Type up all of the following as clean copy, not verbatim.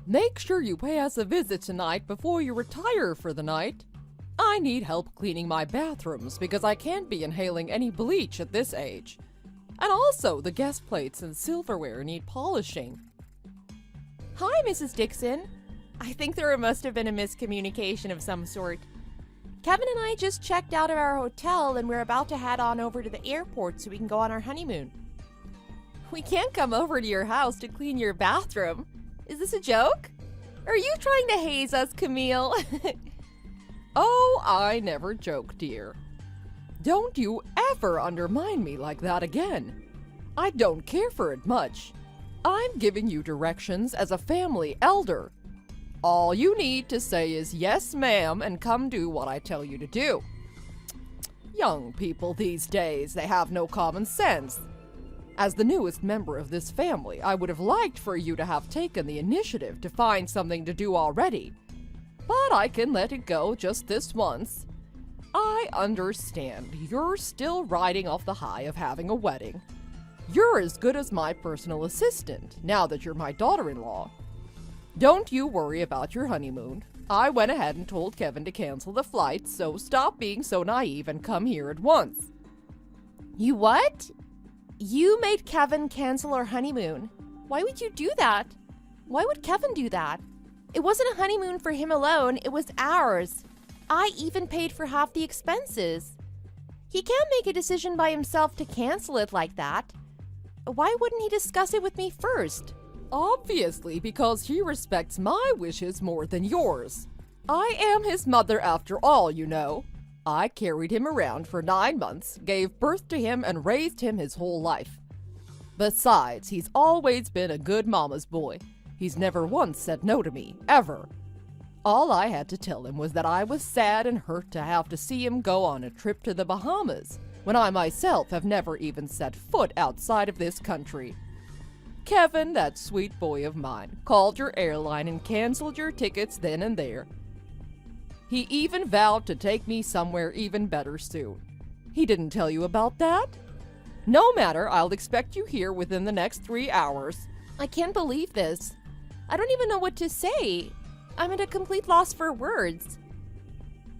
Make sure you pay us a visit tonight before you retire for the night. I need help cleaning my bathrooms because I can't be inhaling any bleach at this age. And also, the guest plates and silverware need polishing. Hi, Mrs. Dixon. I think there must have been a miscommunication of some sort. Kevin and I just checked out of our hotel and we're about to head on over to the airport so we can go on our honeymoon. We can't come over to your house to clean your bathroom. Is this a joke? Are you trying to haze us, Camille? Oh, I never joke, dear. Don't you ever undermine me like that again. I don't care for it much. I'm giving you directions as a family elder. All you need to say is yes, ma'am, and come do what I tell you to do. Young people these days, they have no common sense. As the newest member of this family, I would have liked for you to have taken the initiative to find something to do already. But I can let it go just this once. I understand you're still riding off the high of having a wedding. You're as good as my personal assistant, now that you're my daughter-in-law. Don't you worry about your honeymoon. I went ahead and told Kevin to cancel the flight, so stop being so naive and come here at once. You what? You made Kevin cancel our honeymoon. Why would you do that? Why would Kevin do that? It wasn't a honeymoon for him alone, it was ours. I even paid for half the expenses. He can't make a decision by himself to cancel it like that. Why wouldn't he discuss it with me first? Obviously, because he respects my wishes more than yours. I am his mother after all, you know. I carried him around for 9 months, gave birth to him, and raised him his whole life. Besides, he's always been a good mama's boy. He's never once said no to me, ever. All I had to tell him was that I was sad and hurt to have to see him go on a trip to the Bahamas, when I myself have never even set foot outside of this country. Kevin, that sweet boy of mine, called your airline and canceled your tickets then and there. He even vowed to take me somewhere even better soon. He didn't tell you about that? No matter, I'll expect you here within the next 3 hours. I can't believe this. I don't even know what to say. I'm at a complete loss for words.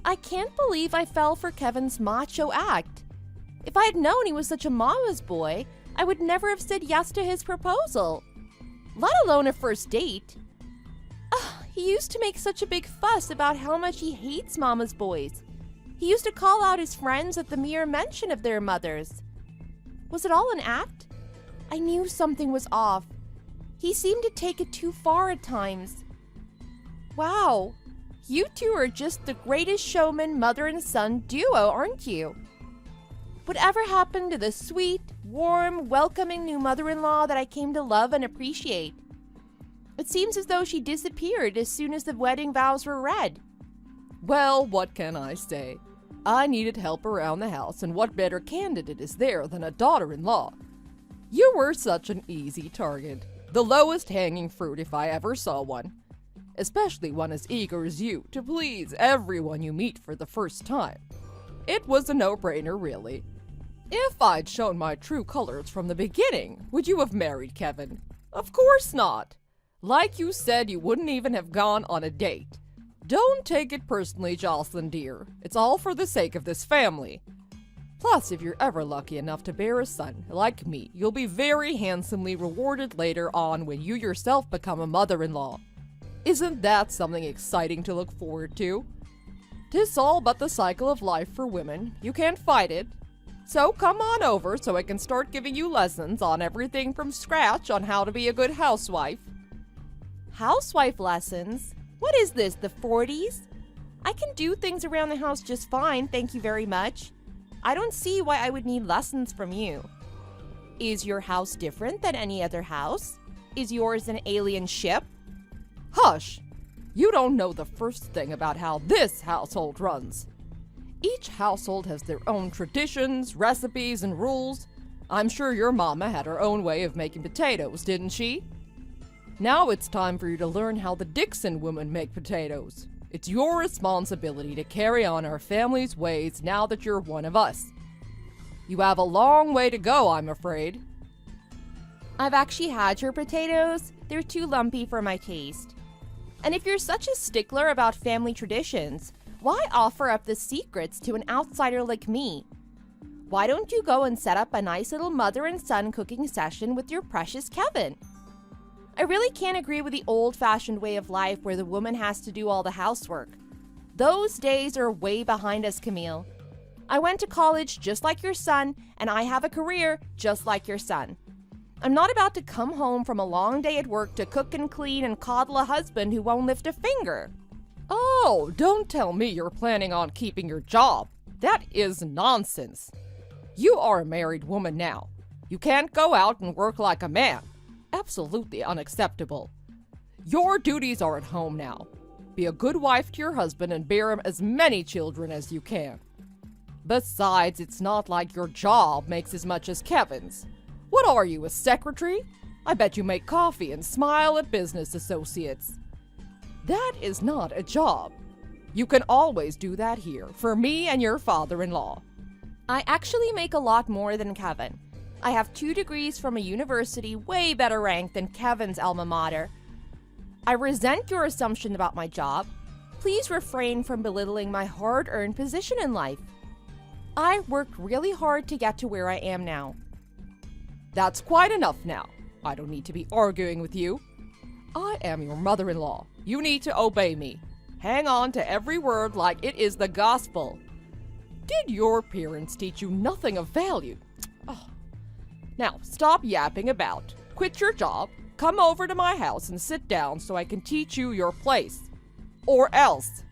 I can't believe I fell for Kevin's macho act. If I had known he was such a mama's boy, I would never have said yes to his proposal, let alone a first date. He used to make such a big fuss about how much he hates mama's boys. He used to call out his friends at the mere mention of their mothers. Was it all an act? I knew something was off. He seemed to take it too far at times. Wow, you two are just the greatest showman mother and son duo, aren't you? Whatever happened to the sweet, warm, welcoming new mother-in-law that I came to love and appreciate? It seems as though she disappeared as soon as the wedding vows were read. Well, what can I say? I needed help around the house, and what better candidate is there than a daughter-in-law? You were such an easy target. The lowest hanging fruit if I ever saw one. Especially one as eager as you to please everyone you meet for the first time. It was a no-brainer, really. If I'd shown my true colors from the beginning, would you have married Kevin? Of course not. Like you said, you wouldn't even have gone on a date. Don't take it personally, Jocelyn dear. It's all for the sake of this family. Plus, if you're ever lucky enough to bear a son, like me, you'll be very handsomely rewarded later on when you yourself become a mother-in-law. Isn't that something exciting to look forward to? 'Tis all but the cycle of life for women. You can't fight it. So come on over so I can start giving you lessons on everything from scratch on how to be a good housewife. Housewife lessons? What is this, the 40s? I can do things around the house just fine, thank you very much. I don't see why I would need lessons from you. Is your house different than any other house? Is yours an alien ship? Hush! You don't know the first thing about how this household runs. Each household has their own traditions, recipes, and rules. I'm sure your mama had her own way of making potatoes, didn't she? Now it's time for you to learn how the Dixon women make potatoes. It's your responsibility to carry on our family's ways now that you're one of us. You have a long way to go, I'm afraid. I've actually had your potatoes. They're too lumpy for my taste. And if you're such a stickler about family traditions, why offer up the secrets to an outsider like me? Why don't you go and set up a nice little mother and son cooking session with your precious Kevin? I really can't agree with the old-fashioned way of life where the woman has to do all the housework. Those days are way behind us, Camille. I went to college just like your son, and I have a career just like your son. I'm not about to come home from a long day at work to cook and clean and coddle a husband who won't lift a finger. Oh, don't tell me you're planning on keeping your job. That is nonsense. You are a married woman now. You can't go out and work like a man. Absolutely unacceptable. Your duties are at home now. Be a good wife to your husband and bear him as many children as you can. Besides, it's not like your job makes as much as Kevin's. What are you, a secretary? I bet you make coffee and smile at business associates. That is not a job. You can always do that here, for me and your father-in-law. I actually make a lot more than Kevin. I have 2 degrees from a university way better ranked than Kevin's alma mater. I resent your assumption about my job. Please refrain from belittling my hard-earned position in life. I worked really hard to get to where I am now. That's quite enough now. I don't need to be arguing with you. I am your mother-in-law. You need to obey me. Hang on to every word like it is the gospel. Did your parents teach you nothing of value? Oh. Now, stop yapping about. Quit your job, come over to my house and sit down so I can teach you your place. Or else.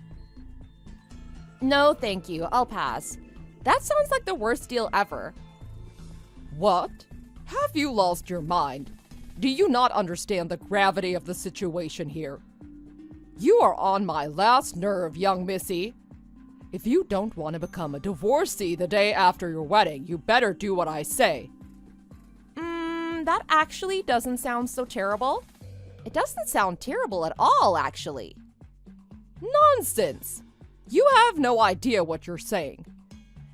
No, thank you. I'll pass. That sounds like the worst deal ever. What? Have you lost your mind? Do you not understand the gravity of the situation here? You are on my last nerve, young missy. If you don't want to become a divorcee the day after your wedding, you better do what I say. That actually doesn't sound so terrible. It doesn't sound terrible at all, actually. Nonsense! You have no idea what you're saying.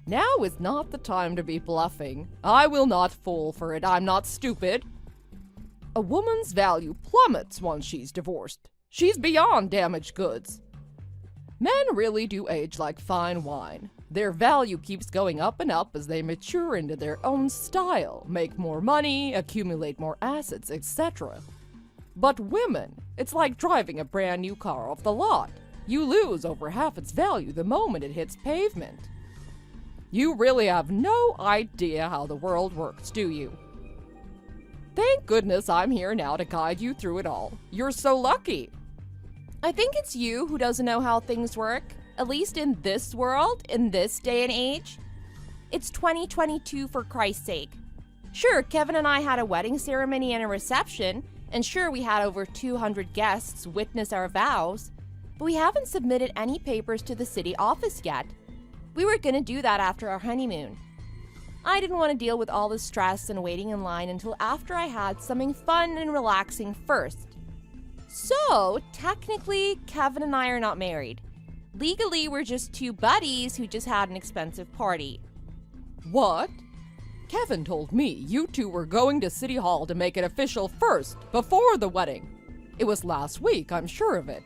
Now is not the time to be bluffing. I will not fall for it. I'm not stupid. A woman's value plummets once she's divorced. She's beyond damaged goods. Men really do age like fine wine. Their value keeps going up and up as they mature into their own style, make more money, accumulate more assets, etc. But women, it's like driving a brand new car off the lot. You lose over half its value the moment it hits pavement. You really have no idea how the world works, do you? Thank goodness I'm here now to guide you through it all. You're so lucky. I think it's you who doesn't know how things work, at least in this world, in this day and age. It's 2022 for Christ's sake. Sure, Kevin and I had a wedding ceremony and a reception, and sure, we had over 200 guests witness our vows, but we haven't submitted any papers to the city office yet. We were going to do that after our honeymoon. I didn't want to deal with all the stress and waiting in line until after I had something fun and relaxing first. So, technically, Kevin and I are not married. Legally, we're just 2 buddies who just had an expensive party. What? Kevin told me you 2 were going to City Hall to make it official first, before the wedding. It was last week, I'm sure of it.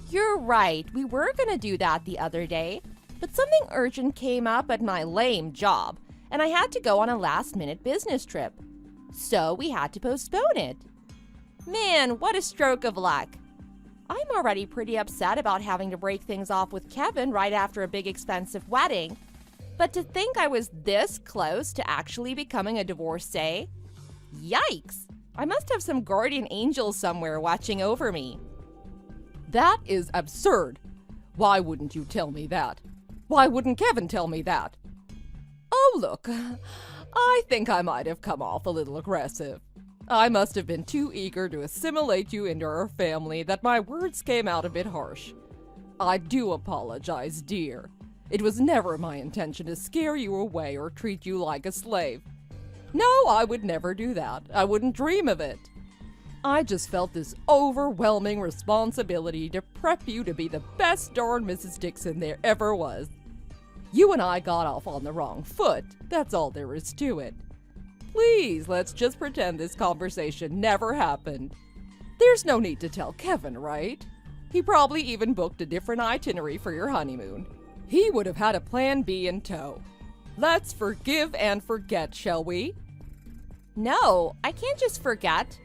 You're right, we were going to do that the other day, but something urgent came up at my lame job, and I had to go on a last-minute business trip. So we had to postpone it. Man, what a stroke of luck. I'm already pretty upset about having to break things off with Kevin right after a big expensive wedding. But to think I was this close to actually becoming a divorcee? Yikes! I must have some guardian angel somewhere watching over me. That is absurd. Why wouldn't you tell me that? Why wouldn't Kevin tell me that? Oh, look, I think I might have come off a little aggressive. I must have been too eager to assimilate you into our family that my words came out a bit harsh. I do apologize, dear. It was never my intention to scare you away or treat you like a slave. No, I would never do that. I wouldn't dream of it. I just felt this overwhelming responsibility to prep you to be the best darn Mrs. Dixon there ever was. You and I got off on the wrong foot. That's all there is to it. Please, let's just pretend this conversation never happened. There's no need to tell Kevin, right? He probably even booked a different itinerary for your honeymoon. He would have had a plan B in tow. Let's forgive and forget, shall we? No, I can't just forget.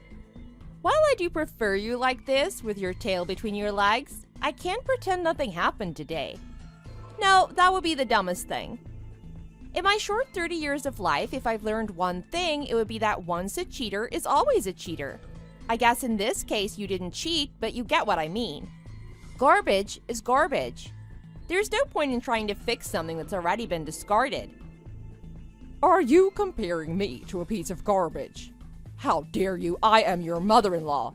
While I do prefer you like this, with your tail between your legs, I can't pretend nothing happened today. No, that would be the dumbest thing. In my short 30 years of life, if I've learned one thing, it would be that once a cheater is always a cheater. I guess in this case you didn't cheat, but you get what I mean. Garbage is garbage. There's no point in trying to fix something that's already been discarded. Are you comparing me to a piece of garbage? How dare you? I am your mother-in-law.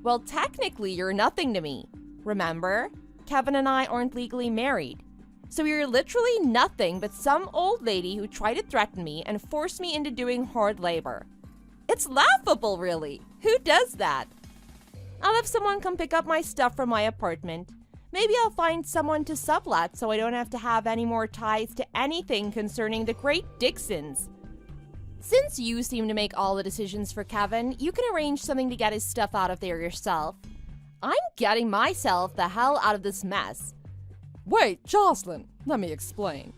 Well, technically, you're nothing to me. Remember? Kevin and I aren't legally married. So you're literally nothing but some old lady who tried to threaten me and force me into doing hard labor. It's laughable, really. Who does that? I'll have someone come pick up my stuff from my apartment. Maybe I'll find someone to sublet so I don't have to have any more ties to anything concerning the great Dixons. Since you seem to make all the decisions for Kevin, you can arrange something to get his stuff out of there yourself. I'm getting myself the hell out of this mess. Wait, Jocelyn, let me explain.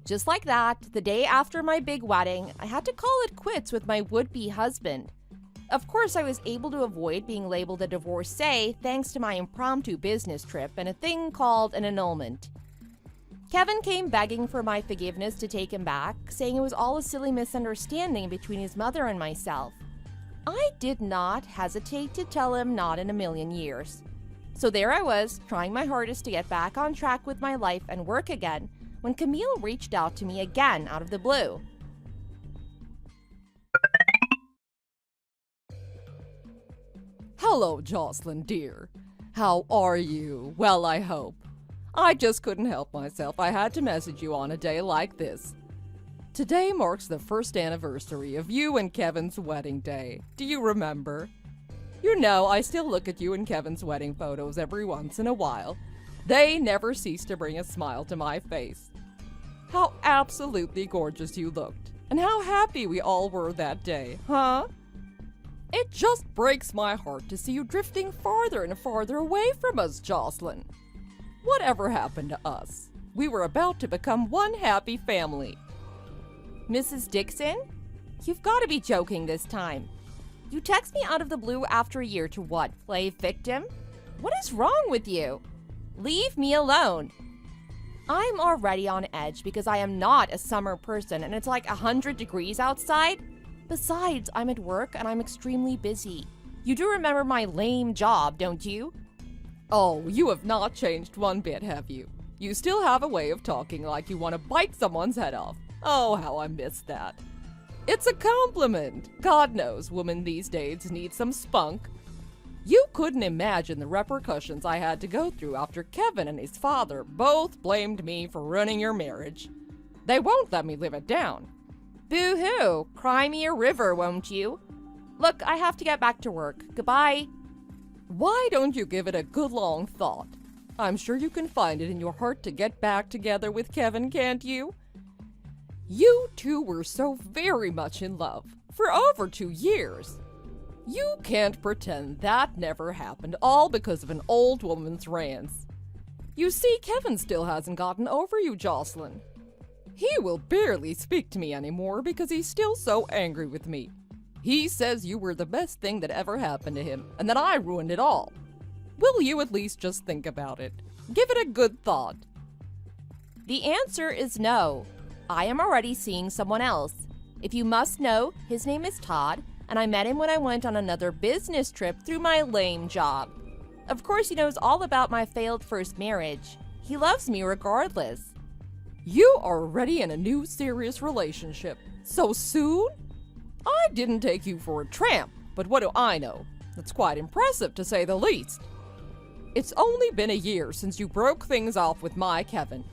Just like that, the day after my big wedding, I had to call it quits with my would-be husband. Of course, I was able to avoid being labeled a divorcee thanks to my impromptu business trip and a thing called an annulment. Kevin came begging for my forgiveness to take him back, saying it was all a silly misunderstanding between his mother and myself. I did not hesitate to tell him not in a million years. So there I was, trying my hardest to get back on track with my life and work again, when Camille reached out to me again out of the blue. Hello, Jocelyn, dear. How are you? Well, I hope. I just couldn't help myself. I had to message you on a day like this. Today marks the first anniversary of you and Kevin's wedding day. Do you remember? You know, I still look at you and Kevin's wedding photos every once in a while. They never cease to bring a smile to my face. How absolutely gorgeous you looked, and how happy we all were that day, huh? It just breaks my heart to see you drifting farther and farther away from us, Jocelyn. Whatever happened to us? We were about to become one happy family. Mrs. Dixon? You've got to be joking this time. You text me out of the blue after a year to what, play victim? What is wrong with you? Leave me alone. I'm already on edge because I am not a summer person and it's like 100 degrees outside. Besides, I'm at work and I'm extremely busy. You do remember my lame job, don't you? Oh, you have not changed one bit, have you? You still have a way of talking like you want to bite someone's head off. Oh, how I miss that. It's a compliment. God knows women these days need some spunk. You couldn't imagine the repercussions I had to go through after Kevin and his father both blamed me for ruining your marriage. They won't let me live it down. Boo-hoo! Cry me a river, won't you? Look, I have to get back to work. Goodbye. Why don't you give it a good long thought? I'm sure you can find it in your heart to get back together with Kevin, can't you? You two were so very much in love for over 2 years. You can't pretend that never happened, all because of an old woman's rants. You see, Kevin still hasn't gotten over you, Jocelyn. He will barely speak to me anymore because he's still so angry with me. He says you were the best thing that ever happened to him, and that I ruined it all. Will you at least just think about it? Give it a good thought. The answer is no. I am already seeing someone else. If you must know, his name is Todd, and I met him when I went on another business trip through my lame job. Of course, he knows all about my failed first marriage. He loves me regardless. You are already in a new serious relationship. So soon? I didn't take you for a tramp, but what do I know? That's quite impressive, to say the least. It's only been a year since you broke things off with my Kevin.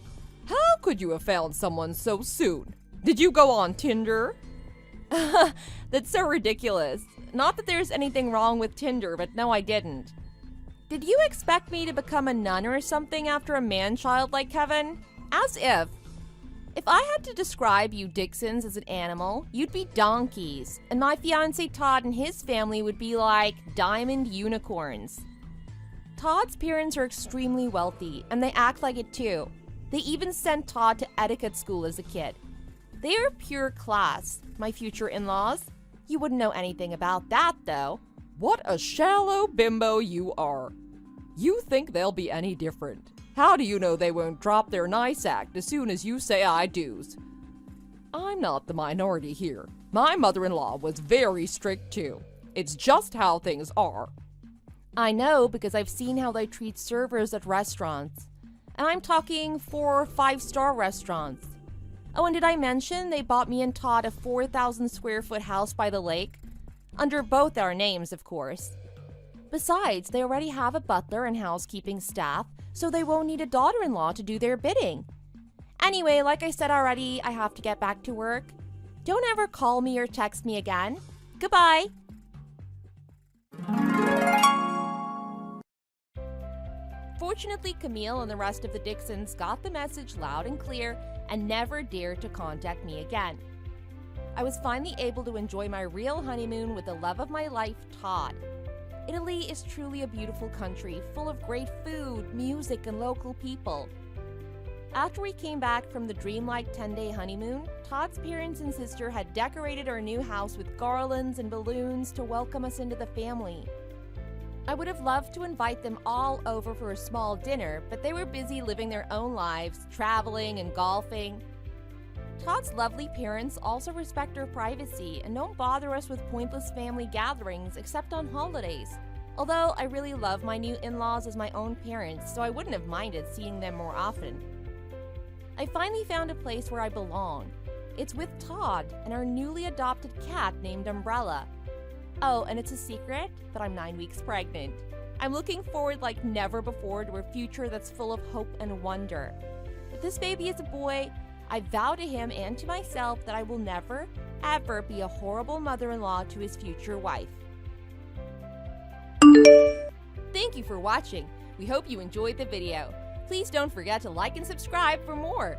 How could you have found someone so soon? Did you go on Tinder? That's so ridiculous. Not that there's anything wrong with Tinder, but no, I didn't. Did you expect me to become a nun or something after a man-child like Kevin? As if. If I had to describe you Dixons as an animal, you'd be donkeys, and my fiance Todd and his family would be like diamond unicorns. Todd's parents are extremely wealthy, and they act like it too. They even sent Todd to etiquette school as a kid. They are pure class, my future in-laws. You wouldn't know anything about that, though. What a shallow bimbo you are. You think they'll be any different. How do you know they won't drop their nice act as soon as you say I do's? I'm not the minority here. My mother-in-law was very strict too. It's just how things are. I know because I've seen how they treat servers at restaurants. And I'm talking 4 or 5-star restaurants. Oh, and did I mention they bought me and Todd a 4,000 square foot house by the lake? Under both our names, of course. Besides, they already have a butler and housekeeping staff, so they won't need a daughter-in-law to do their bidding. Anyway, like I said already, I have to get back to work. Don't ever call me or text me again. Goodbye! Fortunately, Camille and the rest of the Dixons got the message loud and clear and never dared to contact me again. I was finally able to enjoy my real honeymoon with the love of my life, Todd. Italy is truly a beautiful country, full of great food, music, and local people. After we came back from the dreamlike 10-day honeymoon, Todd's parents and sister had decorated our new house with garlands and balloons to welcome us into the family. I would have loved to invite them all over for a small dinner, but they were busy living their own lives, traveling and golfing. Todd's lovely parents also respect our privacy and don't bother us with pointless family gatherings except on holidays. Although I really love my new in-laws as my own parents, so I wouldn't have minded seeing them more often. I finally found a place where I belong. It's with Todd and our newly adopted cat named Umbrella. Oh, and it's a secret, but I'm 9 weeks pregnant. I'm looking forward like never before to a future that's full of hope and wonder. If this baby is a boy, I vow to him and to myself that I will never, ever be a horrible mother-in-law to his future wife. Thank you for watching. We hope you enjoyed the video. Please don't forget to like and subscribe for more.